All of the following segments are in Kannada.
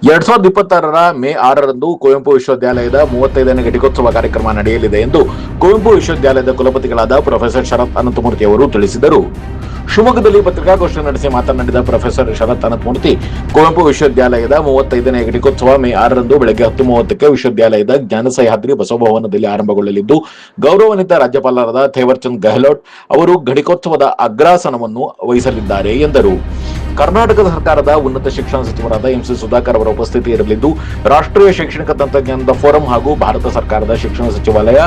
2026 ಮೇ 6ರಂದು ಕುವೆಂಪು ವಿಶ್ವವಿದ್ಯಾಲಯದ 35ನೇ ಘಟಿಕೋತ್ಸವ ಕಾರ್ಯಕ್ರಮ ನಡೆಯಲಿದೆ ಎಂದು ಕುವೆಂಪು ವಿಶ್ವವಿದ್ಯಾಲಯದ ಕುಲಪತಿಗಳಾದ ಪ್ರೊಫೆಸರ್ ಶರತ್ ಅನಂತಮೂರ್ತಿ ಅವರು ತಿಳಿಸಿದರು. ಶಿವಮೊಗ್ಗದಲ್ಲಿ ಪತ್ರಿಕಾಗೋಷ್ಠಿ ನಡೆಸಿ ಮಾತನಾಡಿದ ಪ್ರೊಫೆಸರ್ ಶರತ್ ಅನಂತಮೂರ್ತಿ, ಕುವೆಂಪು ವಿಶ್ವವಿದ್ಯಾಲಯದ 35ನೇ ಘಟಿಕೋತ್ಸವ ಮೇ 6ರಂದು ಬೆಳಗ್ಗೆ 10:30ಕ್ಕೆ ವಿಶ್ವವಿದ್ಯಾಲಯದ ಜ್ಞಾನ ಸಹ್ಯಾದ್ರಿ ಬಸವಭವನದಲ್ಲಿ ಆರಂಭಗೊಳ್ಳಲಿದ್ದು, ಗೌರವಾನ್ವಿತ ರಾಜ್ಯಪಾಲರಾದ ಥೇವರ್ಚಂದ್ ಗೆಹ್ಲೋಟ್ ಅವರು ಘಟಿಕೋತ್ಸವದ ಅಗ್ರಾಸನವನ್ನು ವಹಿಸಲಿದ್ದಾರೆ ಎಂದರು. ಕರ್ನಾಟಕ ಸರ್ಕಾರದ ಉನ್ನತ ಶಿಕ್ಷಣ ಸಚಿವರಾದ ಎಂಸಿ ಸುಧಾಕರ್ ಅವರ ಉಪಸ್ಥಿತಿ ಇರಲಿದ್ದು, ರಾಷ್ಟ್ರೀಯ ಶೈಕ್ಷಣಿಕ ತಂತ್ರಜ್ಞಾನದ ಫೋರಂ ಹಾಗೂ ಭಾರತ ಸರ್ಕಾರದ ಶಿಕ್ಷಣ ಸಚಿವಾಲಯ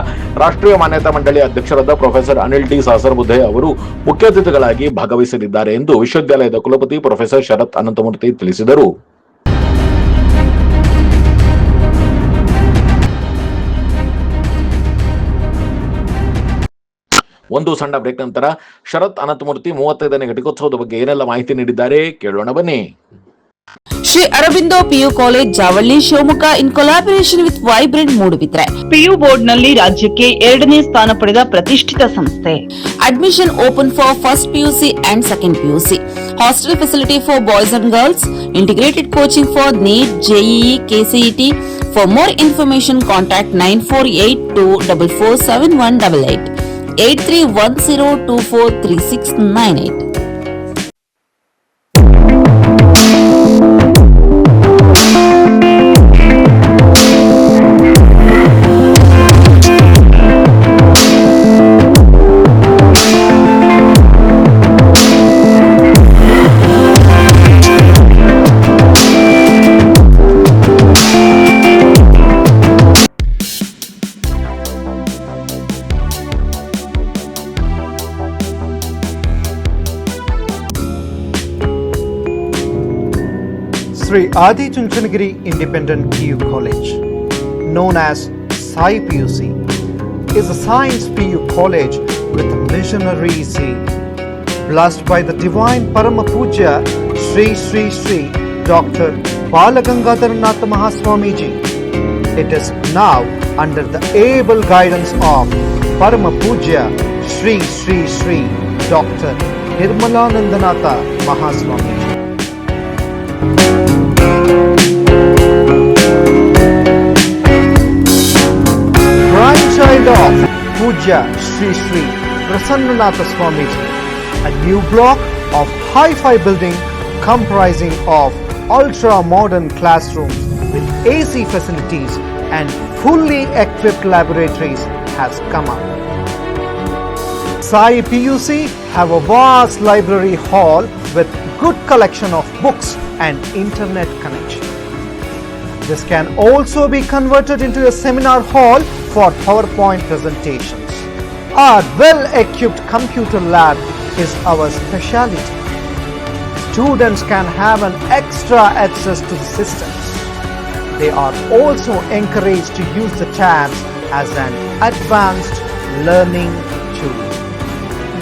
ರಾಷ್ಟ್ರೀಯ ಮಾನ್ಯತಾ ಮಂಡಳಿ ಅಧ್ಯಕ್ಷರಾದ ಪ್ರೊಫೆಸರ್ ಅನಿಲ್ ಟಿ ಸಹಸ್ರಬುದ್ಧೆ ಅವರು ಮುಖ್ಯ ಅತಿಥಿಗಳಾಗಿ ಭಾಗವಹಿಸಲಿದ್ದಾರೆ ಎಂದು ವಿಶ್ವವಿದ್ಯಾಲಯದ ಕುಲಪತಿ ಪ್ರೊಫೆಸರ್ ಶರತ್ ಅನಂತಮೂರ್ತಿ ತಿಳಿಸಿದರು. ಒಂದು ಸಣ್ಣ ಬ್ರೇಕ್ ನಂತರ ಶರತ್ ಅನಂತಮೂರ್ತಿ 35ನೇ ಘಟಿಕೋತ್ಸವದ ಬಗ್ಗೆ ಏನೆಲ್ಲ ಮಾಹಿತಿ ನೀಡಿದ್ದಾರೆ ಕೇಳೋಣ ಬನ್ನಿ. Shri Aurobindo PU college Javalli Shivamogga in collaboration with vibrant Moodbidri PU board ನಲ್ಲಿ ರಾಜ್ಯಕ್ಕೆ 2ನೇ ಸ್ಥಾನ ಪಡೆದ ಪ್ರತಿಷ್ಠಿತ ಸಂಸ್ಥೆ. Admission open for first PUC and second PUC. Hostel facility for boys and girls. Integrated coaching for neat, JEE, KCET. For more information contact 9482447188 8310243698. Sri Adi Chunchanagiri Independent PU College, known as Sai PUC, is a science PU college with a missionary zeal. Blessed by the divine Parama Puja Sri Sri Sri Dr. Balagangadharanath Mahaswamiji, it is now under the able guidance of Parama Puja Sri Sri Sri Dr. Nirmalanandanatha Mahaswamiji. Grandchild of Puja Sri Sri Prasannanatha Swamiji, a new block of hi-fi building comprising of ultra-modern classrooms with AC facilities and fully equipped laboratories has come up. Sai PUC have a vast library hall with good collection of books and internet connection. This can also be converted into a seminar hall for PowerPoint presentations. Our well-equipped computer lab is our specialty. Students can have an extra access to the systems. They are also encouraged to use the tabs as an advanced learning tool.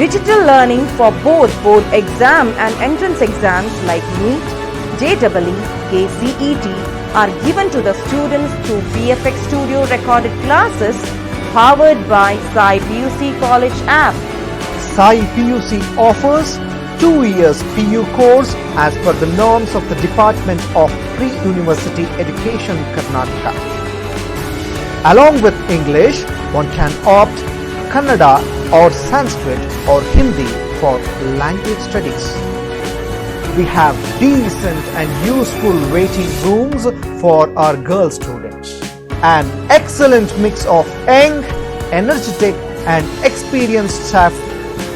Digital learning for both board exam and entrance exams like NEET, JEE, KCET are given to the students through VFX Studio recorded classes powered by Sai PUC College app. Sai PUC offers 2 years PU course as per the norms of the Department of Pre-University Education Karnataka. Along with English, one can opt Kannada or Sanskrit or Hindi for language studies. We have decent and useful waiting rooms for our girl students. An excellent mix of young, energetic and experienced staff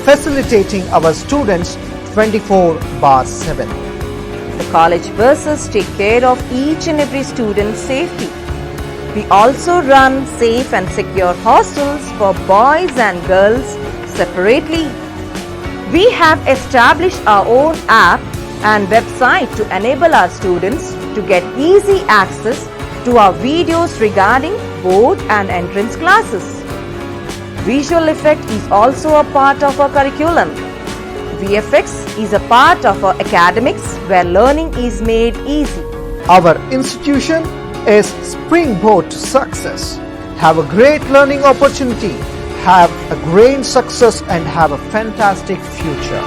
facilitating our students 24/7. The college buses take care of each and every student's safety. We also run safe and secure hostels for boys and girls separately. We have established our own app and website to enable our students to get easy access to our videos regarding board and entrance classes. Visual effect is also a part of our curriculum. VFX is a part of our academics where learning is made easy. Our institution is springboard to success. Have a great learning opportunity, have a great success and have a fantastic future.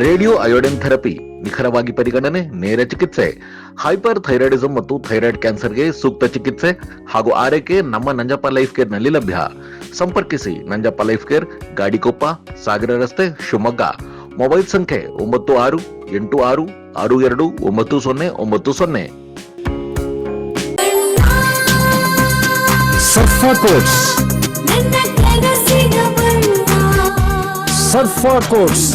Radio iodine therapy, ನಿಖರವಾಗಿ ಪರಿಗಣನೆ, ನೇರ ಚಿಕಿತ್ಸೆ. ಹೈಪರ್ ಥೈರಾಯ್ಡಿಸಂ ಮತ್ತು ಥೈರಾಯ್ಡ್ ಕ್ಯಾನ್ಸರ್ಗೆ ಸೂಕ್ತ ಚಿಕಿತ್ಸೆ ಹಾಗೂ ಆರೈಕೆ ನಮ್ಮ ನಂಜಪ್ಪ ಲೈಫ್ ಕೇರ್ ನಲ್ಲಿ ಲಭ್ಯ. ಸಂಪರ್ಕಿಸಿ ನಂಜಪ್ಪ ಲೈಫ್ ಕೇರ್, ಗಾಡಿಕೊಪ್ಪ, ಸಾಗರ ರಸ್ತೆ, ಶಿವಮೊಗ್ಗ. ಮೊಬೈಲ್ ಸಂಖ್ಯೆ 9686262990. ಸರ್ಫಾ ಕೋಟ್ಸ್, ಸರ್ಫಾ ಕೋಟ್ಸ್,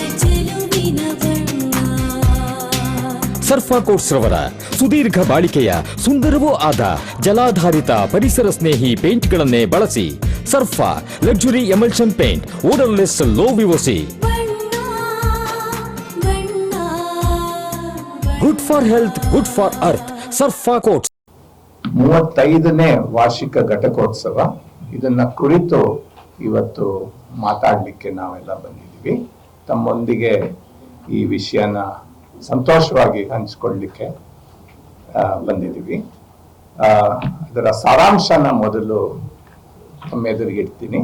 ಸರ್ಫಾ ಕೋಟ್ಸ್ ರವರ ಸುದೀರ್ಘ ಬಾಳಿಕೆಯ ಸುಂದರವೂ ಆದ ಜಲಾಧಾರಿತ ಪರಿಸರ ಸ್ನೇಹಿ ಪೇಂಟ್ಗಳನ್ನೇ ಬಳಸಿ. Sarfa luxury emulsion paint, odourless, low VOC, good for health, good for earth. Sarfa coats. 35ನೇ ವಾರ್ಷಿಕ ಘಟಕೋತ್ಸವ, ಇದನ್ನ ಕುರಿತು ಇವತ್ತು ಮಾತಾಡಲಿಕ್ಕೆ ನಾವೆಲ್ಲ ಬಂದಿದ್ದೀವಿ. ತಮ್ಮೊಂದಿಗೆ ಈ ವಿಷಯನ ಸಂತೋಷವಾಗಿ ಹಂಚಿಕೊಳ್ಳಲಿಕ್ಕೆ ಬಂದಿದ್ದೀವಿ. ಅದರ ಸಾರಾಂಶನ ಮೊದಲು ನಮ್ಮ ಎದುರಿಗೆ ಇಡ್ತೀನಿ,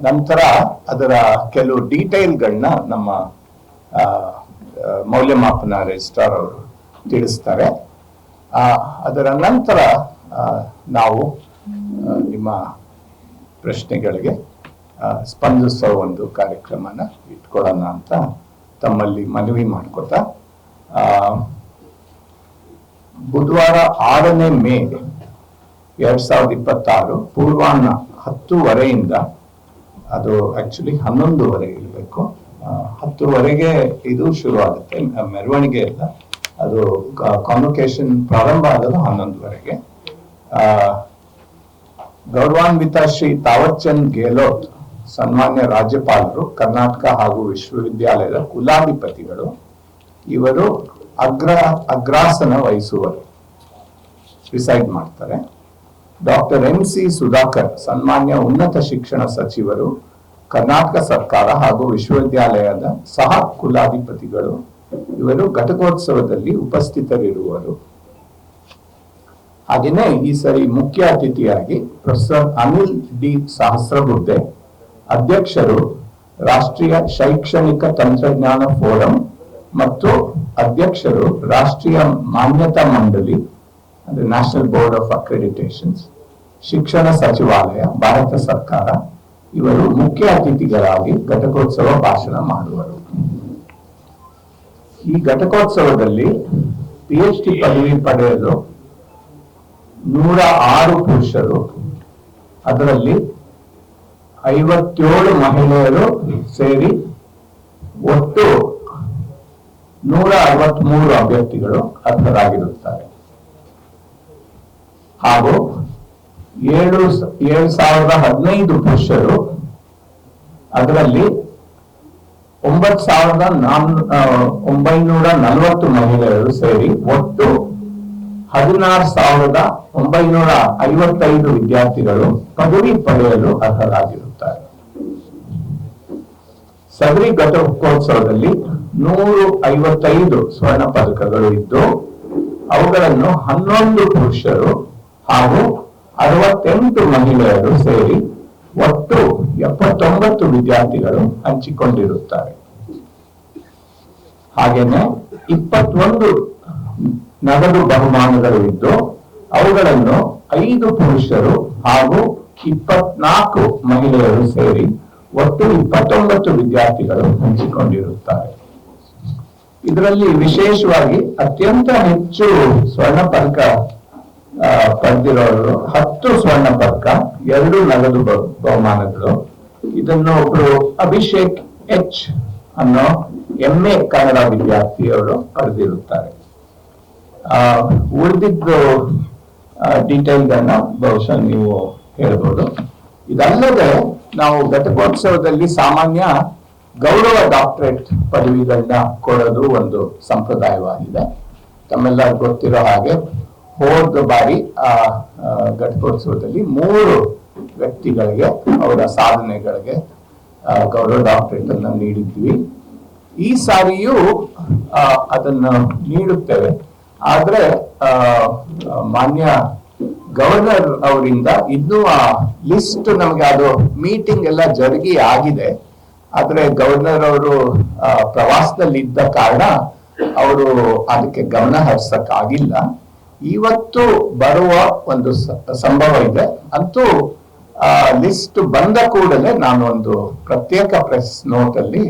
ನಂತರ ಅದರ ಕೆಲವು ಡೀಟೇಲ್ಗಳನ್ನ ನಮ್ಮ ಮೌಲ್ಯಮಾಪನ ರಿಜಿಸ್ಟ್ರಾರ್ ಅವರು ತಿಳಿಸ್ತಾರೆ. ಅದರ ನಂತರ ನಾವು ನಿಮ್ಮ ಪ್ರಶ್ನೆಗಳಿಗೆ ಸ್ಪಂದಿಸೋ ಒಂದು ಕಾರ್ಯಕ್ರಮನ ಇಟ್ಕೊಳ್ಳೋಣ ಅಂತ ತಮ್ಮಲ್ಲಿ ಮನವಿ ಮಾಡ್ಕೊತಾ, ಬುಧವಾರ 6ನೇ ಮೇ 2026 ಪೂರ್ವಾಹ್ನ 10:30 ಅದು ಆಕ್ಚುಲಿ 11:00 ಇರಬೇಕು, 10:00 ಇದು ಶುರು ಆಗುತ್ತೆ. ಮೆರವಣಿಗೆ ಎಲ್ಲ ಅದು ಕಾನ್ವೊಕೇಶನ್ ಪ್ರಾರಂಭ ಆಗೋದು 11:00. ಗೌರವಾನ್ವಿತ ಶ್ರೀ ತಾವರ್ಚಂದ್ ಗೆಹ್ಲೋಟ್ ಸನ್ಮಾನ್ಯ ರಾಜ್ಯಪಾಲರು, ಕರ್ನಾಟಕ ಹಾಗೂ ವಿಶ್ವವಿದ್ಯಾಲಯದ ಕುಲಾಧಿಪತಿಗಳು, ಇವರು ಅಗ್ರಾಸನ ವಹಿಸುವರು, ಪ್ರಿಸೈಡ್ ಮಾಡ್ತಾರೆ. ಡಾಕ್ಟರ್ MC ಸುಧಾಕರ್ ಸನ್ಮಾನ್ಯ ಉನ್ನತ ಶಿಕ್ಷಣ ಸಚಿವರು, ಕರ್ನಾಟಕ ಸರ್ಕಾರ ಹಾಗೂ ವಿಶ್ವವಿದ್ಯಾಲಯದ ಸಹ ಕುಲಾಧಿಪತಿಗಳು, ಇವರು ಘಟಕೋತ್ಸವದಲ್ಲಿ ಉಪಸ್ಥಿತರಿರುವರು. ಹಾಗೆಯೇ ಈ ಸರಿ ಮುಖ್ಯ ಅತಿಥಿಯಾಗಿ ಪ್ರೊಫೆಸರ್ ಅನಿಲ್ ಡಿ ಸಹಸ್ರಬುದ್ಧೆ, ಅಧ್ಯಕ್ಷರು ರಾಷ್ಟ್ರೀಯ ಶೈಕ್ಷಣಿಕ ತಂತ್ರಜ್ಞಾನ ಫೋರಂ ಮತ್ತು ಅಧ್ಯಕ್ಷರು ರಾಷ್ಟ್ರೀಯ ಮಾನ್ಯತಾ ಮಂಡಳಿ, ಅಂದ್ರೆ ನ್ಯಾಷನಲ್ ಬೋರ್ಡ್ ಆಫ್ ಅಕ್ರೆಡಿಟೇಷನ್ಸ್, ಶಿಕ್ಷಣ ಸಚಿವಾಲಯ, ಭಾರತ ಸರ್ಕಾರ, ಇವರು ಮುಖ್ಯ ಅತಿಥಿಗಳಾಗಿ ಘಟಕೋತ್ಸವ ಭಾಷಣ ಮಾಡುವರು. ಈ ಘಟಕೋತ್ಸವದಲ್ಲಿ PhD ಪದವಿ ಪಡೆಯಲು 106 ಪುರುಷರು, ಅದರಲ್ಲಿ 57 ಮಹಿಳೆಯರು ಸೇರಿ ಒಟ್ಟು 163 ಅಭ್ಯರ್ಥಿಗಳು ಅರ್ಹರಾಗಿರುತ್ತಾರೆ. ಹಾಗೂ 7,015 ಪುರುಷರು, ಅದರಲ್ಲಿ 9,940 ಮಹಿಳೆಯರು ಸೇರಿ ಒಟ್ಟು 16,955 ವಿದ್ಯಾರ್ಥಿಗಳು ಪದವಿ ಪಡೆಯಲು ಅರ್ಹರಾಗಿರುತ್ತಾರೆ. ಸದರಿ ಘಟಕೋತ್ಸವದಲ್ಲಿ 155 ಸ್ವರ್ಣ ಪದಕಗಳು ಇದ್ದು, ಅವುಗಳನ್ನು 11 ಪುರುಷರು ಹಾಗೂ 68 ಮಹಿಳೆಯರು ಸೇರಿ ಒಟ್ಟು 79 ವಿದ್ಯಾರ್ಥಿಗಳು ಹಂಚಿಕೊಂಡಿರುತ್ತಾರೆ. ಹಾಗೇನೆ 21 ನಗದು ಬಹುಮಾನಗಳು ಇದ್ದು, ಅವುಗಳನ್ನು 5 ಪುರುಷರು ಹಾಗೂ 24 ಮಹಿಳೆಯರು ಸೇರಿ ಒಟ್ಟು 29 ವಿದ್ಯಾರ್ಥಿಗಳು ಹಂಚಿಕೊಂಡಿರುತ್ತಾರೆ. ಇದರಲ್ಲಿ ವಿಶೇಷವಾಗಿ ಅತ್ಯಂತ ಹೆಚ್ಚು ಸ್ವರ್ಣ ಪದಕ ಪಡೆದಿರೋರು 10 ಸ್ವರ್ಣ ಪದಕ, 2 ನಗದು ಬಹುಮಾನಗಳು. ಇದನ್ನು ಒಬ್ರು ಅಭಿಷೇಕ್ H ಅನ್ನೋ MA ಕನ್ನಡ ವಿದ್ಯಾರ್ಥಿಯವರು ಪಡೆದಿರುತ್ತಾರೆ. ಉಳಿದಿದ್ದು ಡೀಟೇಲ್ಗಳನ್ನ ಬಹುಶಃ ನೀವು ಹೇಳ್ಬೋದು. ಇದಲ್ಲದೆ ನಾವು ಘಟಕೋತ್ಸವದಲ್ಲಿ ಸಾಮಾನ್ಯ ಗೌರವ ಡಾಕ್ಟರೇಟ್ ಪದವಿಗಳನ್ನ ಕೊಡೋದು ಒಂದು ಸಂಪ್ರದಾಯವಾಗಿದೆ. ತಮ್ಮೆಲ್ಲ ಗೊತ್ತಿರೋ ಹಾಗೆ ಹೋದ ಬಾರಿ ಘಟಕೋತ್ಸವದಲ್ಲಿ 3 ವ್ಯಕ್ತಿಗಳಿಗೆ ಅವರ ಸಾಧನೆಗಳಿಗೆ ಗೌರವ ಡಾಕ್ಟರೇಟ್ ಅನ್ನು ನೀಡಿದ್ವಿ. ಈ ಸಾರಿಯೂ ಅದನ್ನು ನೀಡುತ್ತೇವೆ. ಆದ್ರೆ ಮಾನ್ಯ ಗವರ್ನರ್ ಅವರಿಂದ ಇನ್ನೂ ಆ ಲಿಸ್ಟ್ ನಮಗೆ ಅದು ಮೀಟಿಂಗ್ ಎಲ್ಲ ಜರುಗಿ ಆಗಿದೆ. ಆದ್ರೆ ಗವರ್ನರ್ ಅವರು ಪ್ರವಾಸದಲ್ಲಿ ಇದ್ದ ಕಾರಣ ಅವರು ಅದಕ್ಕೆ ಗಮನ ಹರಿಸಕ್ಕಾಗಿಲ್ಲ. ಇವತ್ತು ಬರುವ ಒಂದು ಸಂಭವ ಇದೆ. ಅಂತೂ ಲಿಸ್ಟ್ ಬಂದ ಕೂಡಲೇ ನಾನು ಒಂದು ಪ್ರತ್ಯೇಕ ಪ್ರೆಸ್ ನೋಟ್ ಅಲ್ಲಿ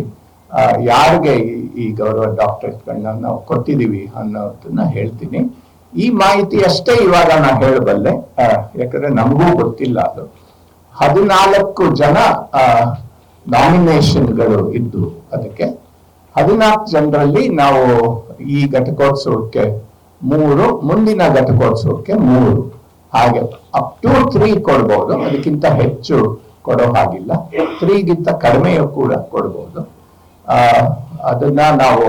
ಯಾರಿಗೆ ಈ ಗೌರವ ಡಾಕ್ಟರೇಟ್ಗಳನ್ನ ನಾವು ಕೊಟ್ಟಿದೀವಿ ಅನ್ನೋದನ್ನ ಹೇಳ್ತೀನಿ. ಈ ಮಾಹಿತಿ ಅಷ್ಟೇ ಇವಾಗ ನಾನು ಹೇಳಬಲ್ಲೆ, ಯಾಕಂದ್ರೆ ನಮಗೂ ಗೊತ್ತಿಲ್ಲ. ಅದು 14 ಜನ ನಾಮಿನೇಷನ್ಗಳು ಇದ್ದು, ಅದಕ್ಕೆ 14 ಜನರಲ್ಲಿ ನಾವು ಈ ಘಟಕೋತ್ಸವಕ್ಕೆ 3, ಮುಂದಿನ ಘಟಕೋತ್ಸವಕ್ಕೆ 3, ಹಾಗೆ ಅಪ್ ಟು 3 ಕೊಡ್ಬೋದು. ಅದಕ್ಕಿಂತ ಹೆಚ್ಚು ಕೊಡೋ ಹಾಗಿಲ್ಲ. 3ಗಿಂತ ಕಡಿಮೆಯೂ ಕೂಡ ಕೊಡ್ಬೋದು. ಅದನ್ನ ನಾವು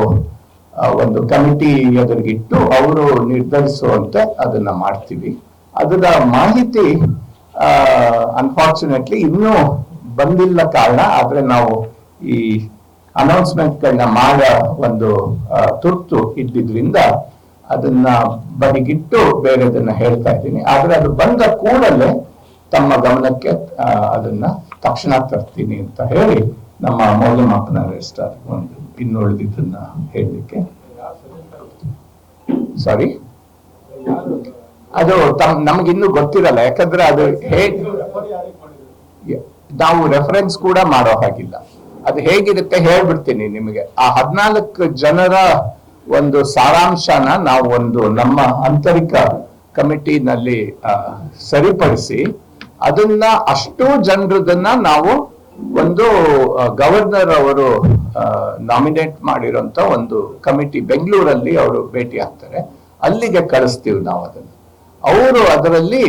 ಒಂದು ಕಮಿಟಿ ಎದುರಿಗಿಟ್ಟು ಅವರು ನಿರ್ಧರಿಸುವಂತೆ ಅದನ್ನ ಮಾಡ್ತೀವಿ. ಅದರ ಮಾಹಿತಿ ಅನ್ಫಾರ್ಚುನೇಟ್ಲಿ ಇನ್ನೂ ಬಂದಿಲ್ಲ ಕಾರಣ, ಆದ್ರೆ ನಾವು ಈ ಅನೌನ್ಸ್ಮೆಂಟ್ಗಳನ್ನ ಮಾಡೋ ಒಂದು ತುರ್ತು ಇದ್ದಿದ್ರಿಂದ ಅದನ್ನ ಬದಿಗಿಟ್ಟು ಬೇರೆದನ್ನ ಹೇಳ್ತಾ ಇದ್ದೀನಿ. ಆದ್ರೆ ಅದು ಬಂದ ಕೂಡಲೇ ತಮ್ಮ ಗಮನಕ್ಕೆ ಅದನ್ನ ತಕ್ಷಣ ತರ್ತೀನಿ ಅಂತ ಹೇಳಿ ನಮ್ಮ ಮೌಲ್ಯಮಾಪನ ರಿಜಿಸ್ಟ್ರಾರ್ ಒಂದು ಇನ್ನು ಉಳಿದಿದ್ದನ್ನ ಹೇಳಲಿಕ್ಕೆ. ಸಾರಿ, ಅದು ನಮಗಿನ್ನೂ ಗೊತ್ತಿರಲ್ಲ. ಯಾಕಂದ್ರೆ ಅದು ನಾವು ರೆಫರೆನ್ಸ್ ಕೂಡ ಮಾಡೋ ಹಾಗಿಲ್ಲ. ಅದು ಹೇಗಿರುತ್ತೆ ಹೇಳ್ಬಿಡ್ತೀನಿ ನಿಮಗೆ. ಆ 14 ಜನರ ಒಂದು ಸಾರಾಂಶನ ನಾವು ಒಂದು ನಮ್ಮ ಆಂತರಿಕ ಕಮಿಟಿನಲ್ಲಿ ಸರಿಪಡಿಸಿ ಅದನ್ನ ಅಷ್ಟು ಜನರದನ್ನ ನಾವು ಒಂದು ಗವರ್ನರ್ ಅವರು ನಾಮಿನೇಟ್ ಮಾಡಿರೋಂತ ಒಂದು ಕಮಿಟಿ ಬೆಂಗಳೂರಲ್ಲಿ ಅವರು ಭೇಟಿ ಆಗ್ತಾರೆ, ಅಲ್ಲಿಗೆ ಕಳಿಸ್ತೀವಿ ನಾವು ಅದನ್ನು. ಅವರು ಅದರಲ್ಲಿ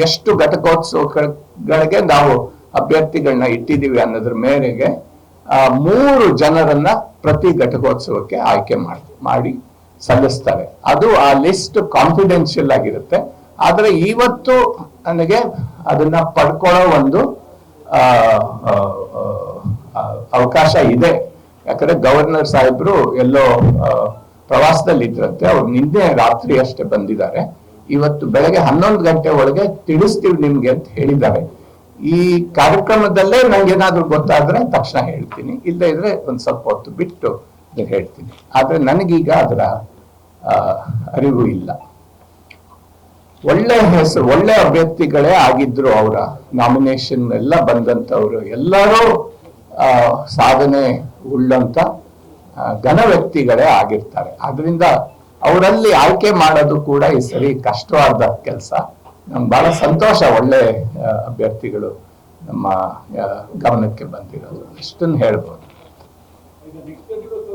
ಎಷ್ಟು ಘಟಕೋತ್ಸವಗಳಿಗೆ ನಾವು ಅಭ್ಯರ್ಥಿಗಳನ್ನ ಇಟ್ಟಿದ್ದೀವಿ ಅನ್ನೋದ್ರ ಮೇರೆಗೆ 3 ಜನರನ್ನ ಪ್ರತಿ ಘಟಕೋತ್ಸವಕ್ಕೆ ಆಯ್ಕೆ ಮಾಡಿ ಸಲ್ಲಿಸ್ತಾರೆ. ಅದು ಆ ಲಿಸ್ಟ್ ಕಾನ್ಫಿಡೆನ್ಷಿಯಲ್ ಆಗಿರುತ್ತೆ. ಆದ್ರೆ ಇವತ್ತು ನನಗೆ ಅದನ್ನ ಪಡ್ಕೊಳ್ಳೋ ಒಂದು ಅವಕಾಶ ಇದೆ. ಯಾಕಂದ್ರೆ ಗವರ್ನರ್ ಸಾಹೇಬ್ರು ಎಲ್ಲೋ ಪ್ರವಾಸದಲ್ಲಿ ಇದ್ರಂತೆ. ಅವ್ರು ನಿನ್ನೆ ರಾತ್ರಿ ಅಷ್ಟೇ ಬಂದಿದ್ದಾರೆ. ಇವತ್ತು ಬೆಳಗ್ಗೆ 11 ಗಂಟೆ ಒಳಗೆ ತಿಳಿಸ್ತೀವಿ ನಿಮ್ಗೆ ಅಂತ ಹೇಳಿದ್ದಾರೆ. ಈ ಕಾರ್ಯಕ್ರಮದಲ್ಲೇ ನಂಗೆ ಏನಾದ್ರು ಗೊತ್ತಾದ್ರೆ ತಕ್ಷಣ ಹೇಳ್ತೀನಿ, ಇಲ್ಲದೆ ಇದ್ರೆ ಒಂದ್ ಸ್ವಲ್ಪ ಹೊತ್ತು ಬಿಟ್ಟು ಹೇಳ್ತೀನಿ. ಆದ್ರೆ ನನಗೀಗ ಅದರ ಅರಿವು ಇಲ್ಲ. ಒಳ್ಳೆ ಹೆಸರು, ಒಳ್ಳೆ ಅಭ್ಯರ್ಥಿಗಳೇ ಆಗಿದ್ರು. ಅವರ ನಾಮಿನೇಷನ್ ಎಲ್ಲ ಬಂದಂತವ್ರು ಎಲ್ಲರೂ ಸಾಧನೆ ಉಳ್ಳಂತ ಘನ ವ್ಯಕ್ತಿಗಳೇ ಆಗಿರ್ತಾರೆ. ಆದ್ರಿಂದ ಅವರಲ್ಲಿ ಆಯ್ಕೆ ಮಾಡೋದು ಕೂಡ ಈ ಸರಿ ಕಷ್ಟವಾದ ಕೆಲಸ. ನಮ್ಗೆ ಬಹಳ ಸಂತೋಷ ಒಳ್ಳೆ ಅಭ್ಯರ್ಥಿಗಳು ನಮ್ಮ ಗಮನಕ್ಕೆ ಬಂದಿರೋದು. ಇಷ್ಟನ್ನು ಹೇಳ್ಬೋದು.